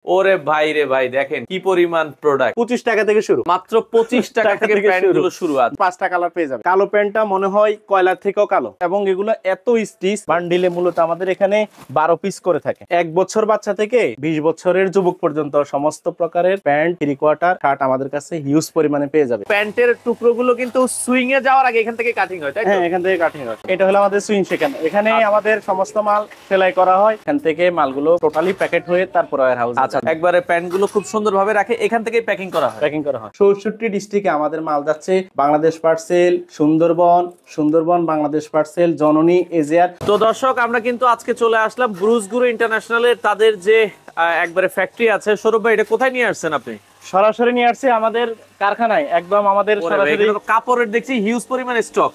ওরে ভাই রে ভাই, দেখেন কি পরিমাণ প্রোডাক্ট। 25 টাকা থেকে শুরু, মাত্র 25 টাকা থেকে প্যান্টগুলো শুরু আছে। 5টা কালার পেয়ে যাবে। কালো প্যান্টটা মনে হয় কয়লার থেকেও কালো, এবং এগুলো এত স্টিচ বান্ডিলে মূলত আমাদের এখানে 12 পিস করে থাকে। 1 বছর বাচ্চা থেকে 20 বছরের যুবক পর্যন্ত সমস্ত প্রকারের প্যান্ট, থ্রি কোয়ার্টার, শার্ট আমাদের কাছে হিউজ পরিমাণে পেয়ে যাবে। প্যান্টের টুকরোগুলো কিন্তু সুইং এ যাওয়ার আগে এখান থেকে কাটিং হয়, তাই তো? হ্যাঁ, এখান থেকে কাটিং হয়। এটা হলো আমাদের সুইং সেকশন। এখানে আমাদের সমস্ত মাল সেলাই করা হয়। এখান থেকে মালগুলো টোটালি প্যাকেট হয়ে তারপর ওয়্যারহাউসে। আচ্ছা, একবারে প্যান্টগুলো খুব সুন্দরভাবে রাখে, এখান থেকেই প্যাকিং করা হয়। 64 ডিস্ট্রিক্টে আমাদের মাল যাচ্ছে। বাংলাদেশ পার্সেল, সুন্দরবন বাংলাদেশ পার্সেল, জননী, এজিআর। তো দর্শক, আমরা কিন্তু আজকে চলে আসলাম ব্রুসগুরু ইন্টারন্যাশনালের তাদের যে একবারে ফ্যাক্টরি আছে। সৌরভ ভাই, এটা কোথায় নিয়ে আসছেন আপনি? সরাসরি নিয়ে আসছে আমাদের কারখানায়, একদম আমাদের সরাসরি। কাপড়ের দেখছি হিউজ পরিমাণ স্টক।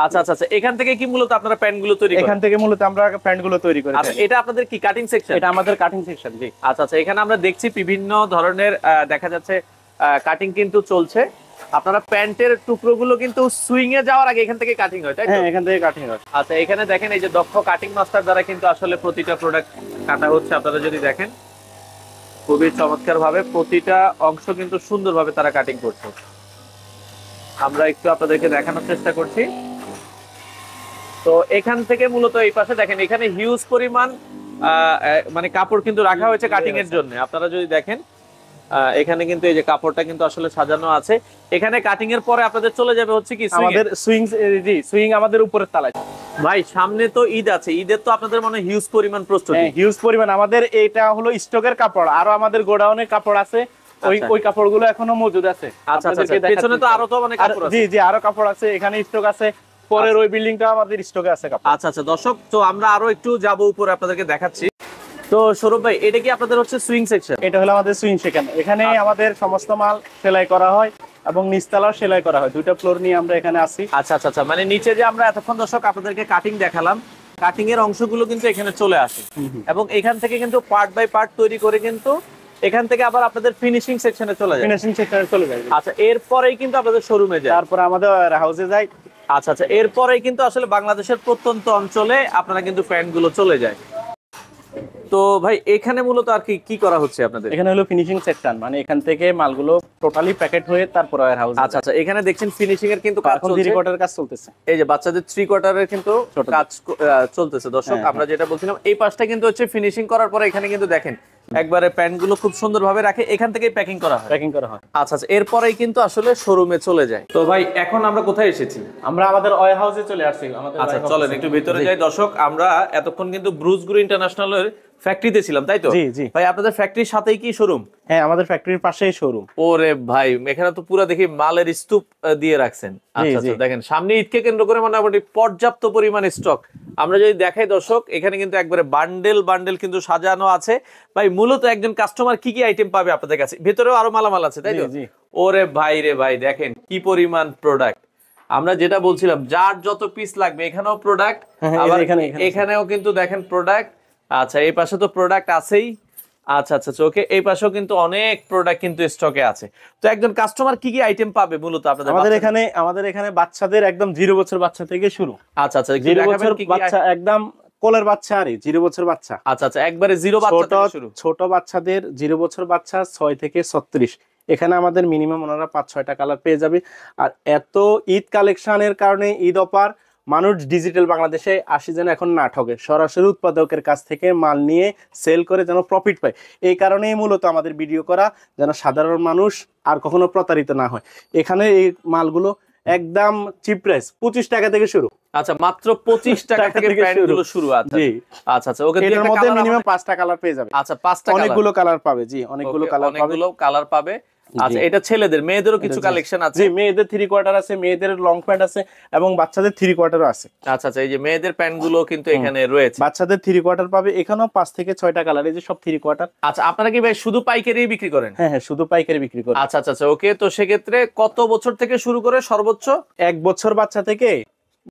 আচ্ছা আচ্ছা আচ্ছা, এখান থেকে কি মূলত আপনারা প্যান্টগুলো তৈরি করেন? এখান থেকে মূলত আমরা প্যান্টগুলো তৈরি করি। আচ্ছা, এটা আপনাদের কি কাটিং সেকশন? এটা আমাদের কাটিং সেকশন, জি। আচ্ছা আচ্ছা, এখানে আমরা দেখছি বিভিন্ন ধরনের দেখা যাচ্ছে কাটিং কিন্তু চলছে। আপনারা প্যান্টের টুকরোগুলো কিন্তু সুইং এ যাওয়ার আগে এখান থেকে কাটিং হয়, তাই তো? হ্যাঁ, এখান থেকে কাটিং হয়। আচ্ছা, এখানে দেখেন এই যে দক্ষ কাটিং মাস্টার দ্বারা কিন্তু আসলে প্রতিটা প্রোডাক্ট কাটা হচ্ছে। আপনারা যদি দেখেন খুবই চমৎকার ভাবে প্রতিটা অংশ কিন্তু সুন্দরভাবে তারা কাটিং করছে। আমরা একটু আপনাদেরকে দেখানোর চেষ্টা করছি। তো এখান থেকে মূলত এই পাশে দেখেন, এখানে হিউজ পরিমাণ মানে কাপড় কিন্তু রাখা হয়েছে কাটিং এর জন্য। আপনারা যদি দেখেন এখানে কিন্তু এই যে কাপড়টা কিন্তু আসলে সাজানো আছে। এখানে কাটিং এর পরে আপনাদের চলে যাবে হচ্ছে কি আমাদের সুইং আমাদের উপরের তলায়। ভাই, সামনে তো ঈদ আছে, ঈদের তো আপনাদের মনে হিউজ পরিমাণ প্রস্তুতি। হ্যাঁ, হিউজ পরিমাণ। আমাদের এটা হলো স্টকের কাপড়, আরো আমাদের গোডাউনে কাপড় আছে। ওই কাপড়গুলো এখনো মজুদ আছে। আচ্ছা আচ্ছা, পেছনে তো আরো তো অনেক কাপড় আছে। জি জি, আরো কাপড় আছে, এখানে স্টক আছে। পরের ওই বিল্ডিংটা আমাদের স্টকে আছে কাপড়। আচ্ছা আচ্ছা দর্শক, তো আমরা আরো একটু যাব উপরে, আপনাদেরকে দেখাচ্ছি। তো সৌরভ ভাই, এটা কি আপনাদের হচ্ছে সুইং সেকশন? এটা হলো আমাদের সুইং সেকশন। এখানে আমাদের সমস্ত মাল সেলাই করা হয় এবং নিচতলাও সেলাই করা হয়। দুইটা ফ্লোর নিয়ে আমরা এখানে আছি। আচ্ছা আচ্ছা আচ্ছা, মানে নিচে যে আমরা এতক্ষণ দর্শক আপনাদেরকে কাটিং দেখালাম, কাটিং এর অংশগুলো কিন্তু এখানে চলে আসে এবং এখান থেকে কিন্তু পার্ট বাই পার্ট তৈরি করে কিন্তু এখান থেকে আবার আপনাদের ফিনিশিং সেকশনে চলে যায়। ফিনিশিং সেকশনে চলে যায়। আচ্ছা, এরপরেই কিন্তু আপনাদের শোরুমে যায়, তারপর আমাদের হাউসে যায়। আচ্ছা আচ্ছা, এরপরেই কিন্তু আসলে বাংলাদেশের প্রত্যন্ত অঞ্চলে আপনারা কিন্তু প্যান্টগুলো চলে যায়। তো ভাই, এখানে মূলত আর কি করা হচ্ছে আপনাদের? এখানে হলো ফিনিশিং সেকশন, মানে এখান থেকে মালগুলো টোটালি প্যাকেট হয়ে তারপর ওয়্যারহাউসে। আচ্ছা আচ্ছা, এখানে দেখছেন ফিনিশিং এর কিন্তু কাজ চলছে, 3 কোয়ার্টার কাজ চলতেছে। এই যে বাচ্চাদের 3 কোয়ার্টারের কিন্তু কাজ চলতেছে। দর্শক, আমরা যেটা বলছিলাম, এই পাশটা কিন্তু হচ্ছে ফিনিশিং করার পরে এখানে কিন্তু দেখেন একবারে প্যান্টগুলো খুব সুন্দরভাবে রাখে, এখান থেকেই প্যাকিং করা হয়। আচ্ছা আচ্ছা, এরপরেই কিন্তু আসলে শোরুমে চলে যায়। তো ভাই, এখন আমরা কোথায় এসেছি? আমরা আমাদের ওয়্যারহাউসে চলে আসছি। আচ্ছা, চলেন একটু ভিতরে যাই। দর্শক, আমরা এতক্ষণ কিন্তু ব্রুসগুরু ইন্টারন্যাশনালের ফ্যাক্টরিতে ছিলাম, তাই তো? জি জি ভাই, আপনাদের ফ্যাক্টরির সাথেই কি শোরুম? হ্যাঁ, আমাদের ফ্যাক্টরির পাশেই শোরুম। ওরে ভাই, এখানে তো পুরো দেখি মালের স্তূপ দিয়ে রাখছেন। আচ্ছা আচ্ছা, দেখেন সামনে ঈদকে কেন্দ্র করে মোটামুটি পর্যাপ্ত পরিমাণে স্টক। আমরা যদি দেখাই দর্শক, এখানে কিন্তু একবারে বান্ডেল বান্ডেল কিন্তু সাজানো আছে। ভাই, মূলত একজন কাস্টমার কি কি আইটেম পাবে আপনাদের কাছে? ভেতরেও আরো মালামাল আছে, তাই তো? ওরে ভাই রে ভাই, দেখেন কি পরিমাণ প্রোডাক্ট। আমরা যেটা বলছিলাম, যার যত পিস লাগবে এখানেও প্রোডাক্ট, আবার এখানেও কিন্তু দেখেন প্রোডাক্ট। আচ্ছা, এই পাশে তো প্রোডাক্ট আছেই। আচ্ছা আচ্ছা, ওকে, এই পাশেও কিন্তু অনেক প্রোডাক্ট কিন্তু স্টকে আছে। তো একজন কাস্টমার কি কি আইটেম পাবে মূলত আপনাদের? আমাদের এখানে বাচ্চাদের একদম 0 বছর বাচ্চা থেকে শুরু। আচ্ছা আচ্ছা, 0 বছর বাচ্চা, একদম কোলের বাচ্চা আর 0 বছর বাচ্চা। আচ্ছা আচ্ছা, একবারে 0 বাচ্চা থেকে শুরু। ছোট বাচ্চাদের 0 বছর বাচ্চা 6 থেকে 36। এখানে আমাদের মিনিমাম ওনারা 5-6টা কালার পেয়ে যাবে। আর এত ঈদ কালেকশনের কারণে, ঈদ অফার, মানুষ ডিজিটাল বাংলাদেশে আসি যেন এখন না ঠকে, সরাসরি উৎপাদকের কাছ থেকে মাল নিয়ে সেল করে যেন প্রফিট পায়। এই কারণেই মূলত আমাদের ভিডিও করা, যেন সাধারণ মানুষ আর কখনো প্রতারিত না হয়। এখানে এই মালগুলো একদম চিপ প্রাইস, 25 টাকা থেকে শুরু। আচ্ছা, মাত্র 25 টাকা থেকে প্যান্টগুলো শুরু। আচ্ছা জি, আচ্ছা আচ্ছা, ওকে, এর মধ্যে মিনিমাম 5টা কালার পেয়ে যাবে। আচ্ছা, 5টা কালার, অনেকগুলো কালার পাবে। জি, অনেকগুলো কালার পাবে। আচ্ছা, এটা ছেলেদের, মেয়েদেরও কিছু কালেকশন আছে। জি, মেয়েদের 3 কোয়ার্টার আছে, মেয়েদের লং প্যান্ট আছে এবং বাচ্চাদের 3 কোয়ার্টারও আছে। আচ্ছা আচ্ছা, এই যে মেয়েদের প্যান্টগুলো কিন্তু এখানে রয়েছে। বাচ্চাদের 3 কোয়ার্টার পাবে, এখানেও 5 থেকে 6টা কালার, এই যে সব 3 কোয়ার্টার। আচ্ছা, আপনারা কি ভাই শুধু পাইকারি বিক্রি করেন? হ্যাঁ হ্যাঁ, শুধু পাইকারি বিক্রি করি। আচ্ছা আচ্ছা, ওকে, তো সেক্ষেত্রে কত বছর থেকে শুরু করে সর্বোচ্চ? 1 বছর বাচ্চা থেকে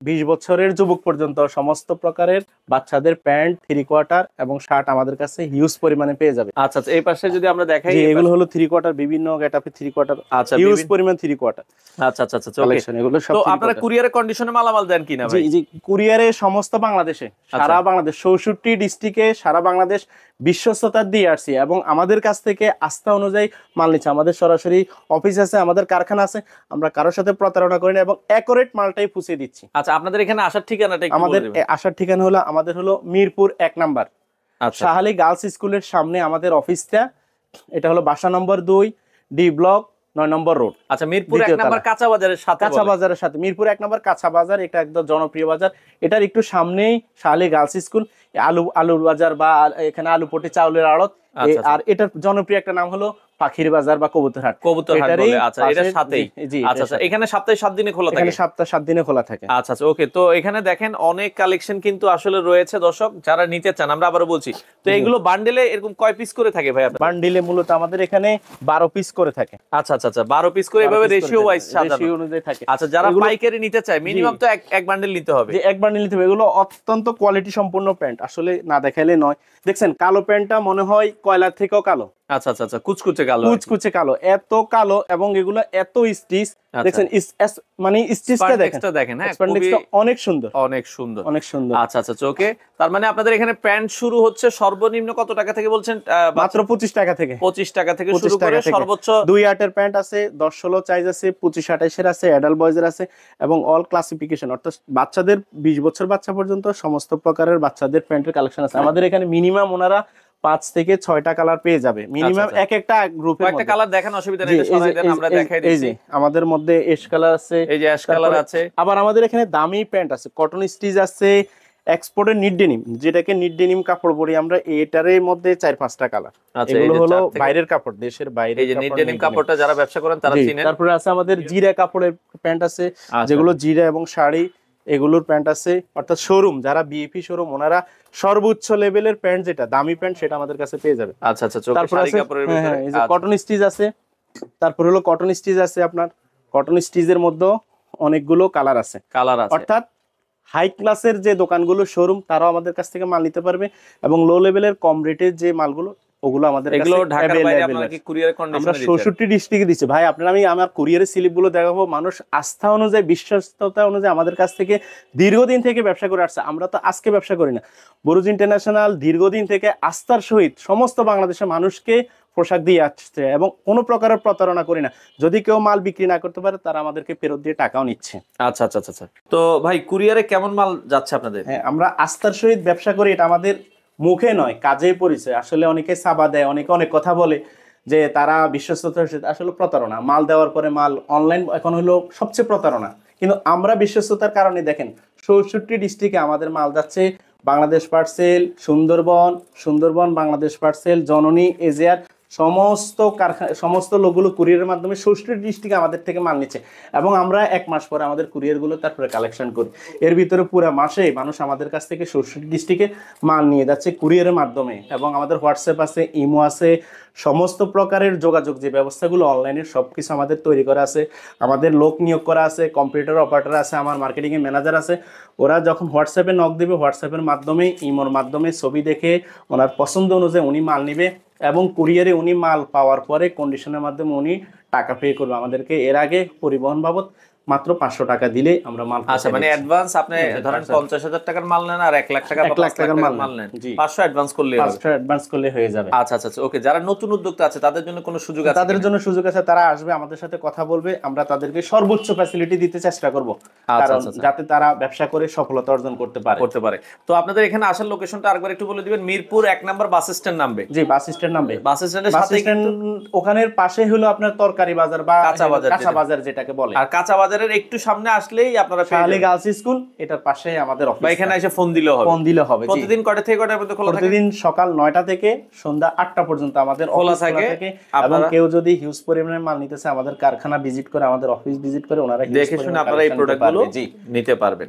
20 বছরের যুবক পর্যন্ত সমস্ত প্রকারের বাচ্চাদের প্যান্ট, 3 কোয়ার্টার এবং শার্ট আমাদের কাছে হিউজ পরিমাণে পেয়ে যাবে। আচ্ছা আচ্ছা, এই পাশে যদি আমরা দেখাই, এগুলো হলো 3 কোয়ার্টার, বিভিন্ন গেটআপে 3 কোয়ার্টার, আচ্ছা, হিউজ পরিমাণ 3 কোয়ার্টার। আচ্ছা আচ্ছা আচ্ছা, কালেকশন এগুলো সব। তো আপনারা কুরিয়ারের কন্ডিশনে মালামাল দেন কিনা ভাই? জি জি, কুরিয়ারে সমস্ত বাংলাদেশে, সারা বাংলাদেশ, 64 ডিস্ট্রিক্টে সারা বাংলাদেশ বিশ্বস্ততা দিয়ে আসছি এবং আমাদের কাছ থেকে আস্থা অনুযায়ী মাল নিচ্ছে। আমাদের সরাসরি অফিস আছে, আমাদের কারখানা আছে, আমরা কারোর সাথে প্রতারণা করি না এবং অ্যাকুরেট মালটাই পৌঁছে দিচ্ছি। আচ্ছা, আপনাদের এখানে আসার ঠিকানাটা একটু আমাদের বলে দিবেন। আসার ঠিকানা হলো আমাদের হলো মিরপুর 1 নাম্বার আচ্ছা, শাহালি গার্লস স্কুলের সামনে আমাদের অফিসটা। এটা হলো বাসা নম্বর 2, ডি ব্লক, 9 নম্বর রোড। আচ্ছা, মিরপুর 1 দ্বিতীয় নাম্বার তলা। কাঁচা বাজারের সাথে কাঁচা বলে। বাজারের সাথে মিরপুর 1 নম্বর কাঁচা বাজার, এটা একদম জনপ্রিয় বাজার। এটার একটু সামনেই শাহালি গার্লস স্কুল, আলুর বাজার বা এখানে আলু পটি চাউলের আড়ত। আচ্ছা, আর এটার জনপ্রিয় একটা নাম হলো পাখির বাজার বা কবুতরহাট। কবুতরহাট এটারই বলে। আচ্ছা, এটার পাশে- সাথেই। জি, আচ্ছা আচ্ছা, এখানে সপ্তাহে 7 দিনে খোলা থাকে। এখানে সপ্তাহে 7 দিনে খোলা থাকে। আচ্ছা আচ্ছা, ওকে। তো এখানে দেখেন অনেক কালেকশন কিন্তু আসলে রয়েছে দর্শক, যারা নিতে চান আমরা আবারও বলছি। তো এগুলো বান্ডেলে এরকম কয় পিস করে থাকে ভাই আপনাদের? বান্ডিলে মূলত আমাদের এখানে 12 পিস করে থাকে। আচ্ছা আচ্ছা আচ্ছা, 12 পিস করে এভাবে রেশিও ওয়াইজ সাজানো। রেশিও অনুযায়ী থাকে। আচ্ছা, যারা এগুলো- পাইকারি নিতে চায় মিনিমাম তো এক বান্ডেল নিতে হবে। যে এক বান্ডিল নিতে হবে। এগুলো অত্যন্ত কোয়ালিটি সম্পূর্ণ প্যান্ট, আসলে না দেখাইলে নয়। দেখছেন কালো প্যান্টটা মনে হয় কয়লার থেকেও কালো, আচ্ছা আচ্ছা আচ্ছা, কুচকুচে কালো আর কি। কুচকুচে কালো, এত কালো এবং এগুলো এত স্টিচ। আচ্ছা। দেখছেন মানে স্টিচটা দেখেন, স্পান্ডেক্সটা দেখেন, হ্যাঁ, স্প্যান্ডেক্সটা অনেক সুন্দর, অনেক সুন্দর। অনেক সুন্দর। আচ্ছা আচ্ছা, ওকে। তার মানে আপনাদের এখানে প্যান্ট শুরু হচ্ছে সর্বনিম্ন কত টাকা থেকে বলছেন? মাত্র 25 টাকা থেকে, 25 টাকা থেকে 25 শুরু করে টাকা থেকে। সর্বোচ্চ 2-8 প্যান্ট আছে, 10-16 সাইজ আছে, 25-28 আছে, অ্যাডাল্ট বয়েজের আছে এবং অল ক্লাসিফিকেশন, অর্থাৎ বাচ্চাদের 20 বছর বাচ্চা পর্যন্ত সমস্ত প্রকারের বাচ্চাদের প্যান্টের কালেকশন আছে। আমাদের এখানে মিনিমাম ওনারা 5 থেকে 6টা কালার পেয়ে যাবে মিনিমাম, আচ্ছা। এক একটা গ্রুপের একটা মধ্যে। কালার দেখেন, অসুবিধা নেই, জি, এটা সরাই দেন, আমরা দেখাই এই দিচ্ছি। যে আমাদের মধ্যে এশ কালার আছে, এই যে অ্যাশ কালার তারপরে আছে। আবার আমাদের এখানে দামি প্যান্ট আছে, কটন স্টিচ আছে, এক্সপোর্টের নিট ডেনিম, যেটাকে নিট ডেনিম কাপড় বলি আমরা, এটার মধ্যে 4-5টা কালার। আচ্ছা, এগুলো এই যে হলো 4 থেকে- বাইরের কাপড়, দেশের বাইরে। এই যে নিট ডেনিম কাপড়টা যারা ব্যবসা করেন তারা চিনেন। তারপরে আছে আমাদের জিরা কাপড়ের প্যান্ট আছে, আচ্ছা। যেগুলো জিরা এবং শাড়ি এগুলোর প্যান্ট আছে। অর্থাৎ শোরুম যারা বিএপি শোরুম, ওনারা সর্বোচ্চ লেভেলের প্যান্ট, যেটা দামি প্যান্ট, সেটা আমাদের কাছে পেয়ে যাবে। আচ্ছা আচ্ছা, চোখে তারপর শাড়ি আছে কাপড়ের ভিতরে। এই যে আচ্ছা। কটন স্টিচ আছে। তারপর হলো কটন স্টিচ আছে, আপনার কটন স্টিচের মধ্যে অনেকগুলো কালার আছে। কালার আছে। অর্থাৎ হাই ক্লাসের যে দোকানগুলো শোরুম, তারাও আমাদের কাছ থেকে মাল নিতে পারবে এবং লো লেভেলের কম রেটের যে মালগুলো, ওগুলো আমাদের কাছে এগুলো ঢাকার বাইরে available আপনারা আছে। কি কুরিয়ার আমরা কন্ডিশনে দিচ্ছেন? 64 ডিস্ট্রিক্টে দিচ্ছি ভাই। আমি আমার কুরিয়ারের স্লিপগুলো দেখাবো। মানুষ আস্থা অনুযায়ী, বিশ্বস্ততা অনুযায়ী আমাদের কাছ থেকে দীর্ঘদিন থেকে ব্যবসা করে আসছে। আমরা তো আজকে ব্যবসা করি না, বুরুজ ইন্টারন্যাশনাল দীর্ঘদিন থেকে আস্থার সহিত সমস্ত বাংলাদেশের মানুষকে পোশাক দিয়ে আসছে এবং কোনো প্রকারের প্রতারণা করি না। যদি কেউ মাল বিক্রি না করতে পারে, তারা আমাদেরকে ফেরত দিয়ে টাকাও নিচ্ছে। আচ্ছা আচ্ছা আচ্ছা আচ্ছা। তো ভাই কুরিয়ারে কেমন মাল যাচ্ছে আপনাদের? হ্যাঁ, আমরা আস্থার সহিত ব্যবসা করি, এটা আমাদের মুখে নয়, কাজেই পরিচয়। আসলে অনেকে সাবা দেয়, অনেকে অনেক কথা বলে যে তারা বিশ্বস্ততার সাথে, আসলে প্রতারণা। মাল দেওয়ার পরে মাল অনলাইন এখন হলো সবচেয়ে প্রতারণা। কিন্তু আমরা বিশ্বস্ততার কারণে দেখেন 64 ডিস্ট্রিক্টে আমাদের মাল যাচ্ছে। বাংলাদেশ পার্সেল, সুন্দরবন বাংলাদেশ পার্সেল, জননী, এজিআর, সমস্ত কারখানা, সমস্ত লোকগুলো কুরিয়ারের মাধ্যমে 64 ডিস্ট্রিক্টে আমাদের থেকে মাল নিচ্ছে এবং আমরা 1 মাস পরে আমাদের কুরিয়ারগুলো তারপরে কালেকশন করি। এর ভিতরে পুরো মাসে মানুষ আমাদের কাছ থেকে 64 ডিস্ট্রিক্টে মাল নিয়ে যাচ্ছে কুরিয়ারের মাধ্যমে। এবং আমাদের হোয়াটসঅ্যাপ আছে, ইমো আছে, সমস্ত প্রকারের যোগাযোগ যে ব্যবস্থাগুলো অনলাইনের সবকিছু আমাদের তৈরি করা আছে। আমাদের লোক নিয়োগ করা আছে, কম্পিউটার অপারেটর আছে, আমার মার্কেটিংয়ের ম্যানেজার আছে। ওরা যখন হোয়াটসঅ্যাপে নক দেবে, হোয়াটসঅ্যাপের মাধ্যমে, ইমোর মাধ্যমে ছবি দেখে ওনার পছন্দ অনুযায়ী উনি মাল নেবে এবং কুরিয়ারে উনি মাল পাওয়ার পরে কন্ডিশনের মাধ্যমে উনি টাকা পে করবে আমাদেরকে। এর আগে পরিবহন বাবদ মাত্র 500 টাকা দিলে আমরা মাল। আচ্ছা, মানে অ্যাডভান্স আপনি ধরেন 50,000 টাকার মাল নেন আর 1 লাখ টাকা বা 1 লাখ 5 লাখ টাকার টাকার মাল মাল নেন, জি। 500 অ্যাডভান্স করলে হবে। 500 অ্যাডভান্স করলে হয়ে যাবে। আচ্ছা আচ্ছা আচ্ছা, ওকে। যারা নতুন উদ্যোক্তা আছে তাদের জন্য কোনো সুযোগ আছে? তাদের জন্য সুযোগ আছে, তারা আসবে, আমাদের সাথে কথা বলবে, আমরা তাদেরকে সর্বোচ্চ ফ্যাসিলিটি দিতে চেষ্টা করব, কারণ যাতে তারা ব্যবসা করে সফলতা অর্জন করতে পারে। তো আপনাদের এখানে আসার লোকেশনটা আরেকবার একটু বলে দিবেন। মিরপুর 1 নাম্বার বাস স্ট্যান্ড নামবে। জি, বাস স্ট্যান্ড নামবে। বাস স্ট্যান্ডের বাস সাথে স্ট্যান্ড ওখানের পাশে হলো আপনার তরকারি বাজার বা কাঁচা বাজার যেটাকে বলে। আর কাঁচা বাজারের একটু সামনে আসলেই আপনারা শাহালি গার্লস স্কুল, এটার পাশে আমাদের অফিস। বা এখানে এসে ফোন দিলেও হবে। ফোন দিলে হবে। প্রতিদিন কয়টা থেকে কয়টা পর্যন্ত খোলা থাকে? প্রতিদিন সকাল 9টা থেকে সন্ধ্যা 8টা পর্যন্ত আমাদের খোলা অফিস খোলা থাকে। এবং কেউ যদি হিউজ পরিমাণে মাল নিতে চায়, আমাদের কারখানা ভিজিট করে, আমাদের অফিস ভিজিট করে, ওনারা দেখে শুনে আপনারা এই প্রোডাক্টগুলো নিতে পারবেন।